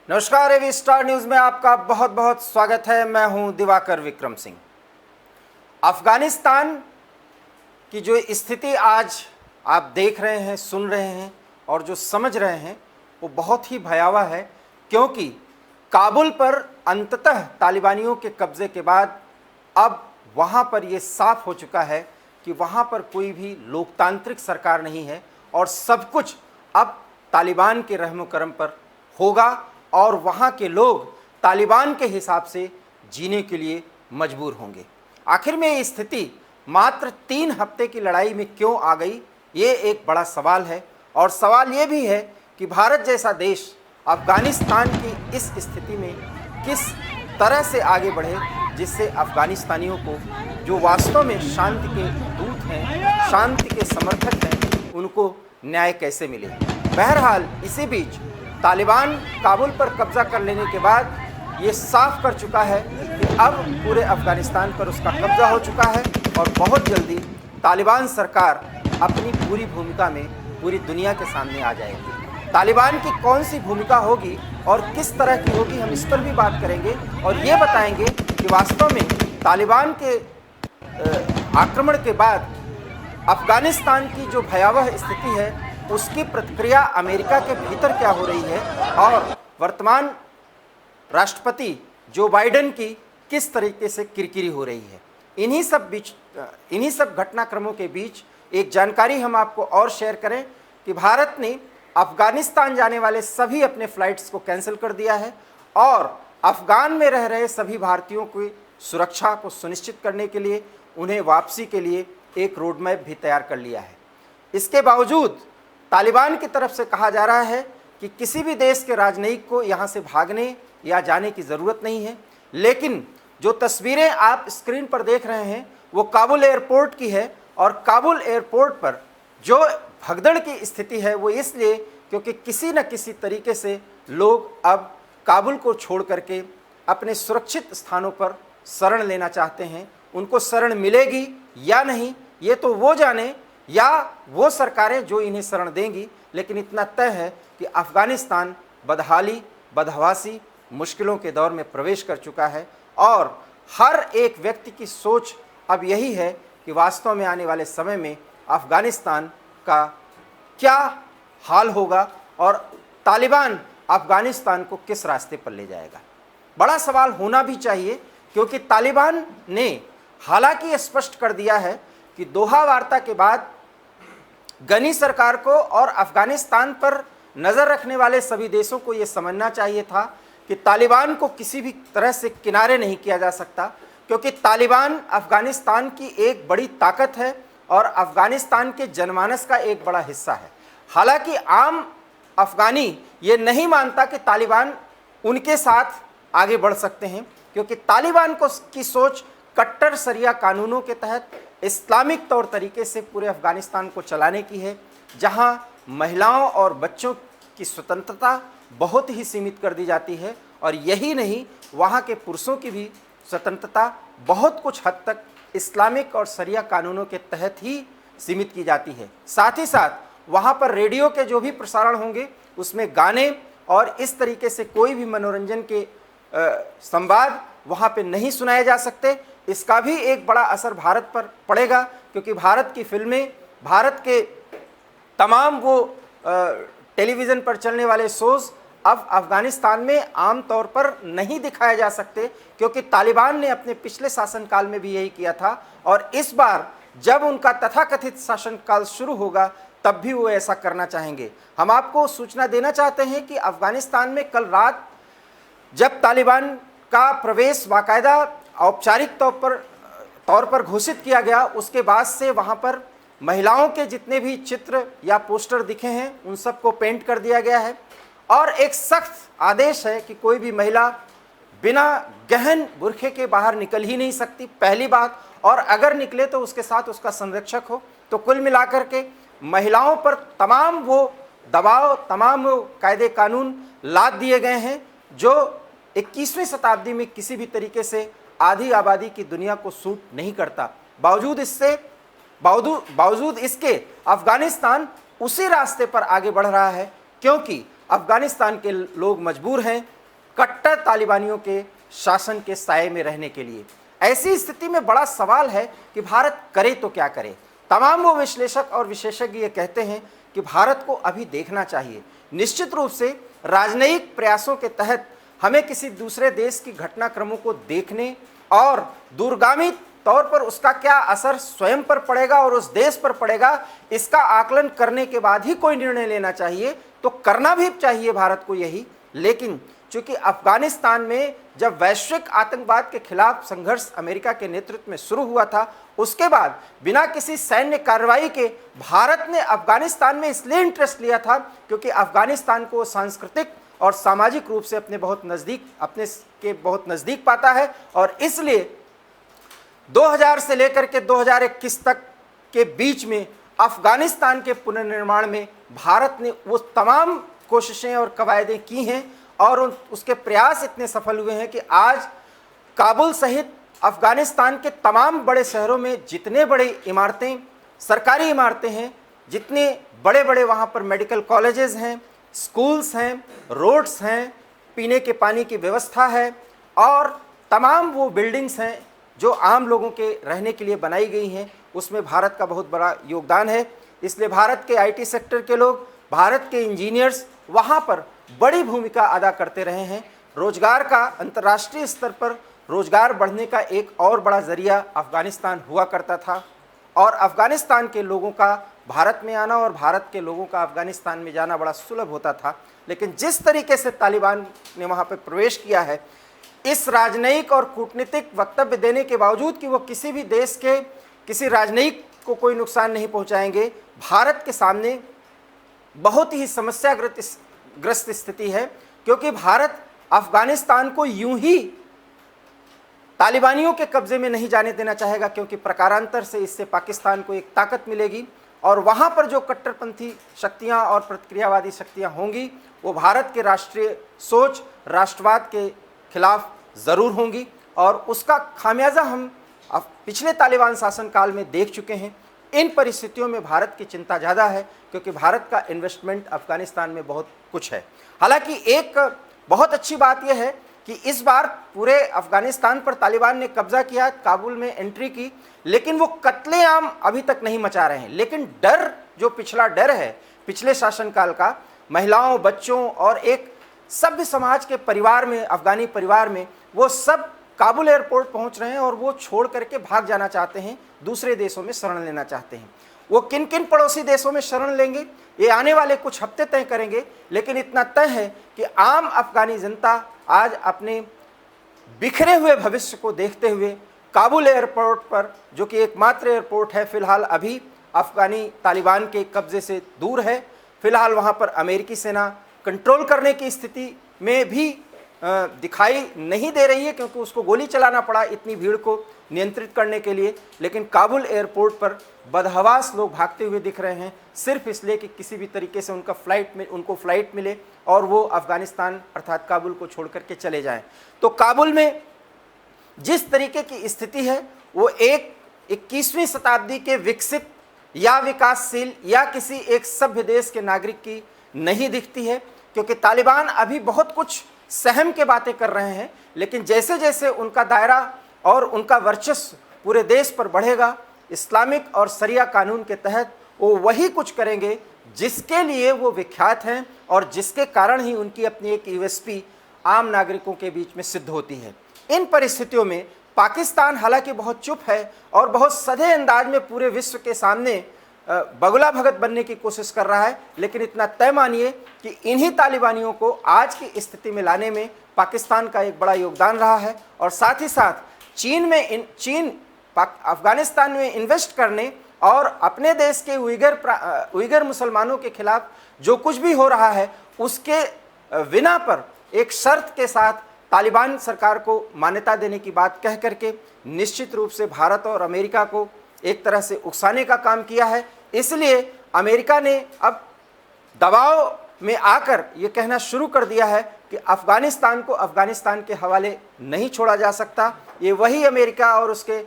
नमस्कार, एवी star news में आपका बहुत बहुत स्वागत है। मैं हूं दिवाकर विक्रम सिंह। अफगानिस्तान की जो स्थिति आज आप देख रहे हैं, सुन रहे हैं और जो समझ रहे हैं वो बहुत ही भयावह है, क्योंकि काबुल पर अंततः तालिबानियों के कब्जे के बाद अब वहां पर ये साफ हो चुका है कि वहां पर कोई भी लोकतांत्रिक सरकार नहीं है और सब कुछ अब तालिबान के रहमो करम पर होगा और वहाँ के लोग तालिबान के हिसाब से जीने के लिए मजबूर होंगे। आखिर में ये स्थिति मात्र 3 हफ्ते की लड़ाई में क्यों आ गई, ये एक बड़ा सवाल है। और सवाल ये भी है कि भारत जैसा देश अफगानिस्तान की इस स्थिति में किस तरह से आगे बढ़े, जिससे अफगानिस्तानियों को जो वास्तव में शांति के दूत हैं, शांति के समर्थक हैं, उनको न्याय कैसे मिले। बहरहाल इसी बीच तालिबान काबुल पर कब्जा कर लेने के बाद ये साफ कर चुका है कि अब पूरे अफगानिस्तान पर उसका कब्जा हो चुका है और बहुत जल्दी तालिबान सरकार अपनी पूरी भूमिका में पूरी दुनिया के सामने आ जाएगी। तालिबान की कौन सी भूमिका होगी और किस तरह की होगी, हम इस पर भी बात करेंगे और ये बताएंगे कि वास्तव में तालिबान के आक्रमण के बाद अफगानिस्तान की जो भयावह स्थिति है उसकी प्रतिक्रिया अमेरिका के भीतर क्या हो रही है और वर्तमान राष्ट्रपति जो बाइडेन की किस तरीके से किरकिरी हो रही है। इन्हीं सब घटनाक्रमों के बीच एक जानकारी हम आपको और शेयर करें कि भारत ने अफगानिस्तान जाने वाले सभी अपने फ्लाइट्स को कैंसिल कर दिया है और अफगान में रह रहे सभी भारतीयों की सुरक्षा को सुनिश्चित करने के लिए उन्हें वापसी के लिए एक रोड मैप भी तैयार कर लिया है। इसके बावजूद तालिबान की तरफ से कहा जा रहा है कि किसी भी देश के राजनयिक को यहाँ से भागने या जाने की ज़रूरत नहीं है, लेकिन जो तस्वीरें आप स्क्रीन पर देख रहे हैं वो काबुल एयरपोर्ट की है और काबुल एयरपोर्ट पर जो भगदड़ की स्थिति है वो इसलिए क्योंकि किसी न किसी तरीके से लोग अब काबुल को छोड़ करके अपने सुरक्षित स्थानों पर शरण लेना चाहते हैं। उनको शरण मिलेगी या नहीं ये तो वो जाने या वो सरकारें जो इन्हें शरण देंगी, लेकिन इतना तय है कि अफगानिस्तान बदहाली, बदहवासी, मुश्किलों के दौर में प्रवेश कर चुका है और हर एक व्यक्ति की सोच अब यही है कि वास्तव में आने वाले समय में अफगानिस्तान का क्या हाल होगा और तालिबान अफगानिस्तान को किस रास्ते पर ले जाएगा। बड़ा सवाल होना भी चाहिए, क्योंकि तालिबान ने हालांकि स्पष्ट कर दिया है कि दोहा वार्ता के बाद गनी सरकार को और अफगानिस्तान पर नज़र रखने वाले सभी देशों को ये समझना चाहिए था कि तालिबान को किसी भी तरह से किनारे नहीं किया जा सकता, क्योंकि तालिबान अफगानिस्तान की एक बड़ी ताकत है और अफगानिस्तान के जनमानस का एक बड़ा हिस्सा है। हालांकि आम अफगानी ये नहीं मानता कि तालिबान उनके साथ आगे बढ़ सकते हैं, क्योंकि तालिबान को की सोच कट्टर शरिया कानूनों के तहत इस्लामिक तौर तरीके से पूरे अफगानिस्तान को चलाने की है, जहां महिलाओं और बच्चों की स्वतंत्रता बहुत ही सीमित कर दी जाती है और यही नहीं, वहां के पुरुषों की भी स्वतंत्रता बहुत कुछ हद तक इस्लामिक और शरिया कानूनों के तहत ही सीमित की जाती है। साथ ही साथ वहां पर रेडियो के जो भी प्रसारण होंगे उसमें गाने और इस तरीके से कोई भी मनोरंजन के संवाद वहां पे नहीं सुनाए जा सकते। इसका भी एक बड़ा असर भारत पर पड़ेगा, क्योंकि भारत की फिल्में, भारत के तमाम वो टेलीविज़न पर चलने वाले शोज़ अब अफ़गानिस्तान में आम तौर पर नहीं दिखाए जा सकते, क्योंकि तालिबान ने अपने पिछले शासनकाल में भी यही किया था और इस बार जब उनका तथाकथित शासनकाल शुरू होगा तब भी वो ऐसा करना चाहेंगे। हम आपको सूचना देना चाहते हैं कि अफ़गानिस्तान में कल रात जब तालिबान का प्रवेश बाकायदा औपचारिक तौर पर घोषित किया गया, उसके बाद से वहाँ पर महिलाओं के जितने भी चित्र या पोस्टर दिखे हैं उन सबको पेंट कर दिया गया है और एक सख्त आदेश है कि कोई भी महिला बिना गहन बुर्खे के बाहर निकल ही नहीं सकती, पहली बात, और अगर निकले तो उसके साथ उसका संरक्षक हो। तो कुल मिलाकर के महिलाओं पर तमाम वो दबाव, तमाम वो कायदे कानून लाद दिए गए हैं जो 21वीं शताब्दी में किसी भी तरीके से आधी आबादी की दुनिया को सूट नहीं करता। बावजूद इसके अफगानिस्तान उसी रास्ते पर आगे बढ़ रहा है, क्योंकि अफगानिस्तान के लोग मजबूर हैं कट्टर तालिबानियों के शासन के साए में रहने के लिए। ऐसी स्थिति में बड़ा सवाल है कि भारत करे तो क्या करे। तमाम वो विश्लेषक और विशेषज्ञ ये कहते हैं कि भारत को अभी देखना चाहिए। निश्चित रूप से राजनयिक प्रयासों के तहत हमें किसी दूसरे देश की घटनाक्रमों को देखने और दूरगामी तौर पर उसका क्या असर स्वयं पर पड़ेगा और उस देश पर पड़ेगा, इसका आकलन करने के बाद ही कोई निर्णय लेना चाहिए। तो करना भी चाहिए भारत को यही। लेकिन चूंकि अफगानिस्तान में जब वैश्विक आतंकवाद के खिलाफ संघर्ष अमेरिका के नेतृत्व में शुरू हुआ था, उसके बाद बिना किसी सैन्य कार्रवाई के भारत ने अफगानिस्तान में इसलिए इंटरेस्ट लिया था क्योंकि अफगानिस्तान को सांस्कृतिक और सामाजिक रूप से अपने बहुत नज़दीक पाता है। और इसलिए 2000 से लेकर के 2021 तक के बीच में अफगानिस्तान के पुनर्निर्माण में भारत ने वो तमाम कोशिशें और कवायदें की हैं और उसके प्रयास इतने सफल हुए हैं कि आज काबुल सहित अफगानिस्तान के तमाम बड़े शहरों में जितने बड़े इमारतें, सरकारी इमारतें हैं, जितने बड़े बड़े वहाँ पर मेडिकल कॉलेजेस हैं, स्कूल्स हैं, रोड्स हैं, पीने के पानी की व्यवस्था है और तमाम वो बिल्डिंग्स हैं जो आम लोगों के रहने के लिए बनाई गई हैं, उसमें भारत का बहुत बड़ा योगदान है। इसलिए भारत के आईटी सेक्टर के लोग, भारत के इंजीनियर्स वहाँ पर बड़ी भूमिका अदा करते रहे हैं। रोजगार का, अंतर्राष्ट्रीय स्तर पर रोजगार बढ़ने का एक और बड़ा ज़रिया अफ़गानिस्तान हुआ करता था और अफ़गानिस्तान के लोगों का भारत में आना और भारत के लोगों का अफ़गानिस्तान में जाना बड़ा सुलभ होता था। लेकिन जिस तरीके से तालिबान ने वहाँ पर प्रवेश किया है, इस राजनयिक और कूटनीतिक वक्तव्य देने के बावजूद कि वो किसी भी देश के किसी राजनयिक को कोई नुकसान नहीं पहुँचाएंगे, भारत के सामने बहुत ही समस्याग्रस्त स्थिति है। क्योंकि भारत अफ़गानिस्तान को यूं ही तालिबानियों के कब्जे में नहीं जाने देना चाहेगा, क्योंकि प्रकारांतर से इससे पाकिस्तान को एक ताकत मिलेगी और वहाँ पर जो कट्टरपंथी शक्तियाँ और प्रतिक्रियावादी शक्तियाँ होंगी वो भारत के राष्ट्रीय सोच, राष्ट्रवाद के खिलाफ ज़रूर होंगी और उसका खामियाजा हम पिछले तालिबान शासनकाल में देख चुके हैं। इन परिस्थितियों में भारत की चिंता ज़्यादा है क्योंकि भारत का इन्वेस्टमेंट अफ़गानिस्तान में बहुत कुछ है। हालांकि एक बहुत अच्छी बात यह है कि इस बार पूरे अफ़गानिस्तान पर तालिबान ने कब्जा किया, काबुल में एंट्री की, लेकिन वो कत्लेआम अभी तक नहीं मचा रहे हैं। लेकिन डर, जो पिछला डर है पिछले शासनकाल का, महिलाओं, बच्चों और एक सभ्य समाज के परिवार में, अफ़गानी परिवार में, वो सब काबुल एयरपोर्ट पहुंच रहे हैं और वो छोड़ करके भाग जाना चाहते हैं, दूसरे देशों में शरण लेना चाहते हैं। वो किन किन पड़ोसी देशों में शरण लेंगे ये आने वाले कुछ हफ्ते तय करेंगे। लेकिन इतना तय है कि आम अफ़गानी जनता आज अपने बिखरे हुए भविष्य को देखते हुए काबुल एयरपोर्ट पर, जो कि एकमात्र एयरपोर्ट है फिलहाल अभी अफ़गानी तालिबान के कब्ज़े से दूर है, फिलहाल वहाँ पर अमेरिकी सेना कंट्रोल करने की स्थिति में भी दिखाई नहीं दे रही है क्योंकि उसको गोली चलाना पड़ा इतनी भीड़ को नियंत्रित करने के लिए। लेकिन काबुल एयरपोर्ट पर बदहवास लोग भागते हुए दिख रहे हैं सिर्फ इसलिए कि किसी भी तरीके से उनको फ्लाइट मिले और वो अफ़गानिस्तान अर्थात काबुल को छोड़ करके चले जाएं। तो काबुल में जिस तरीके की स्थिति है वो एक 21वीं शताब्दी के विकसित या विकासशील या किसी एक सभ्य देश के नागरिक की नहीं दिखती है, क्योंकि तालिबान अभी बहुत कुछ सहम के बातें कर रहे हैं, लेकिन जैसे जैसे उनका दायरा और उनका वर्चस्व पूरे देश पर बढ़ेगा, इस्लामिक और शरिया कानून के तहत वो वही कुछ करेंगे जिसके लिए वो विख्यात हैं और जिसके कारण ही उनकी अपनी एक यूएसपी आम नागरिकों के बीच में सिद्ध होती है। इन परिस्थितियों में पाकिस्तान हालांकि बहुत चुप है और बहुत सधे अंदाज में पूरे विश्व के सामने बगुला भगत बनने की कोशिश कर रहा है, लेकिन इतना तय मानिए कि इन्हीं तालिबानियों को आज की स्थिति में लाने में पाकिस्तान का एक बड़ा योगदान रहा है। और साथ ही साथ चीन अफ़गानिस्तान में इन्वेस्ट करने और अपने देश के उइगर मुसलमानों के खिलाफ जो कुछ भी हो रहा है उसके बिना पर एक शर्त के साथ तालिबान सरकार को मान्यता देने की बात कह करके निश्चित रूप से भारत और अमेरिका को एक तरह से उकसाने का काम किया है। इसलिए अमेरिका ने अब दबाव में आकर ये कहना शुरू कर दिया है कि अफ़गानिस्तान को अफ़गानिस्तान के हवाले नहीं छोड़ा जा सकता। ये वही अमेरिका और उसके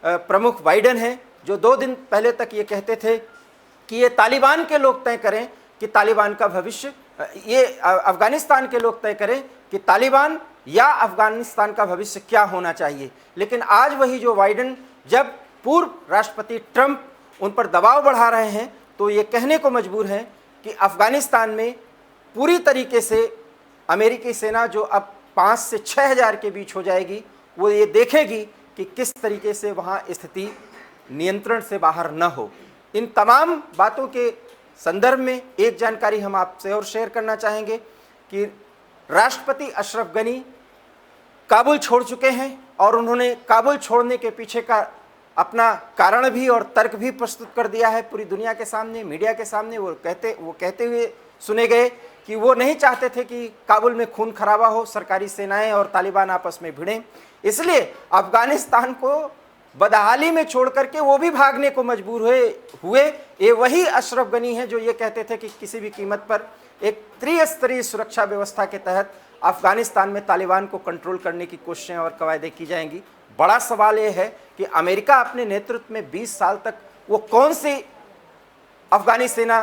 प्रमुख बाइडेन हैं जो 2 दिन पहले तक ये कहते थे कि ये तालिबान के लोग तय करें कि तालिबान का भविष्य, ये अफ़गानिस्तान के लोग तय करें कि तालिबान या अफगानिस्तान का भविष्य क्या होना चाहिए। लेकिन आज वही जो बाइडेन, जब पूर्व राष्ट्रपति ट्रंप उन पर दबाव बढ़ा रहे हैं, तो ये कहने को मजबूर हैं कि अफगानिस्तान में पूरी तरीके से अमेरिकी सेना जो अब 5 से 6 हज़ार के बीच हो जाएगी, वो ये देखेगी कि किस तरीके से वहाँ स्थिति नियंत्रण से बाहर न हो। इन तमाम बातों के संदर्भ में एक जानकारी हम आपसे और शेयर करना चाहेंगे कि राष्ट्रपति अशरफ गनी काबुल छोड़ चुके हैं और उन्होंने काबुल छोड़ने के पीछे का अपना कारण भी और तर्क भी प्रस्तुत कर दिया है पूरी दुनिया के सामने, मीडिया के सामने। वो कहते हुए सुने गए कि वो नहीं चाहते थे कि काबुल में खून खराबा हो, सरकारी सेनाएं और तालिबान आपस में भिड़ें, इसलिए अफगानिस्तान को बदहाली में छोड़ करके वो भी भागने को मजबूर हुए। ये वही अशरफ गनी हैं जो ये कहते थे कि किसी भी कीमत पर एक त्रिस्तरीय सुरक्षा व्यवस्था के तहत अफगानिस्तान में तालिबान को कंट्रोल करने की कोशिशें और कवायदें की जाएंगी। बड़ा सवाल ये है कि अमेरिका अपने नेतृत्व में 20 साल तक वो कौन सी अफगानी सेना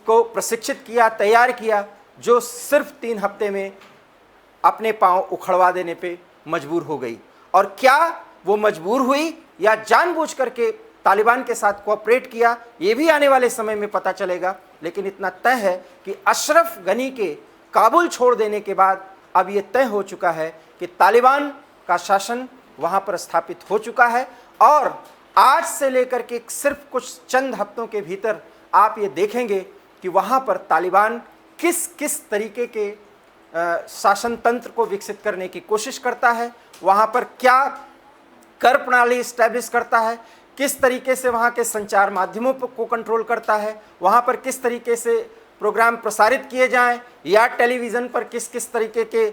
को प्रशिक्षित किया, तैयार किया, जो सिर्फ 3 हफ्ते में अपने पांव उखड़वा देने पे मजबूर हो गई। और क्या वो मजबूर हुई या जानबूझ करके तालिबान के साथ कोऑपरेट किया, ये भी आने वाले समय में पता चलेगा। लेकिन इतना तय है कि अशरफ गनी के काबुल छोड़ देने के बाद अब ये तय हो चुका है कि तालिबान का शासन वहाँ पर स्थापित हो चुका है। और आज से लेकर के सिर्फ कुछ चंद हफ्तों के भीतर आप ये देखेंगे कि वहाँ पर तालिबान किस किस तरीके के शासन तंत्र को विकसित करने की कोशिश करता है, वहाँ पर क्या कर प्रणाली इस्टेब्लिश करता है, किस तरीके से वहाँ के संचार माध्यमों को कंट्रोल करता है, वहाँ पर किस तरीके से प्रोग्राम प्रसारित किए जाएं या टेलीविज़न पर किस किस तरीके के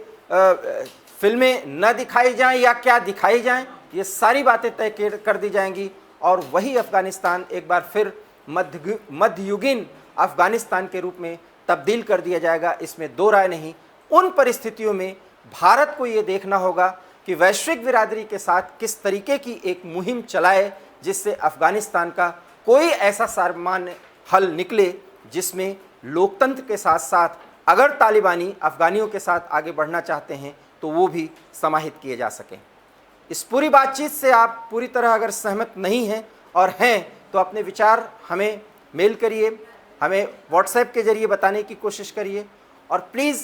फिल्में न दिखाई जाएं या क्या दिखाई जाएं, ये सारी बातें तय कर दी जाएंगी। और वही अफ़गानिस्तान एक बार फिर मध्ययुगीन अफ़गानिस्तान के रूप में तब्दील कर दिया जाएगा, इसमें दो राय नहीं। उन परिस्थितियों में भारत को ये देखना होगा कि वैश्विक बिरादरी के साथ किस तरीके की एक मुहिम चलाए जिससे अफ़गानिस्तान का कोई ऐसा सामान्य हल निकले जिसमें लोकतंत्र के साथ साथ अगर तालिबानी अफ़गानियों के साथ आगे बढ़ना चाहते हैं तो वो भी समाहित किए जा सकें। इस पूरी बातचीत से आप पूरी तरह अगर सहमत नहीं हैं और हैं तो अपने विचार हमें मेल करिए, हमें व्हाट्सएप के ज़रिए बताने की कोशिश करिए। और प्लीज़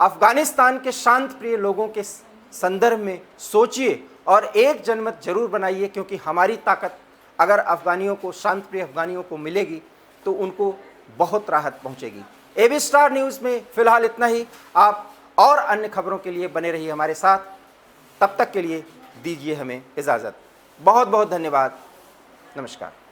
अफ़गानिस्तान के शांत प्रिय लोगों के संदर्भ में सोचिए और एक जनमत जरूर बनाइए, क्योंकि हमारी ताकत अगर अफ़गानियों को, शांत प्रिय अफ़गानियों को मिलेगी तो उनको बहुत राहत पहुंचेगी। एबी स्टार न्यूज़ में फ़िलहाल इतना ही। आप और अन्य खबरों के लिए बने रहिए हमारे साथ। तब तक के लिए दीजिए हमें इजाज़त। बहुत बहुत धन्यवाद। नमस्कार।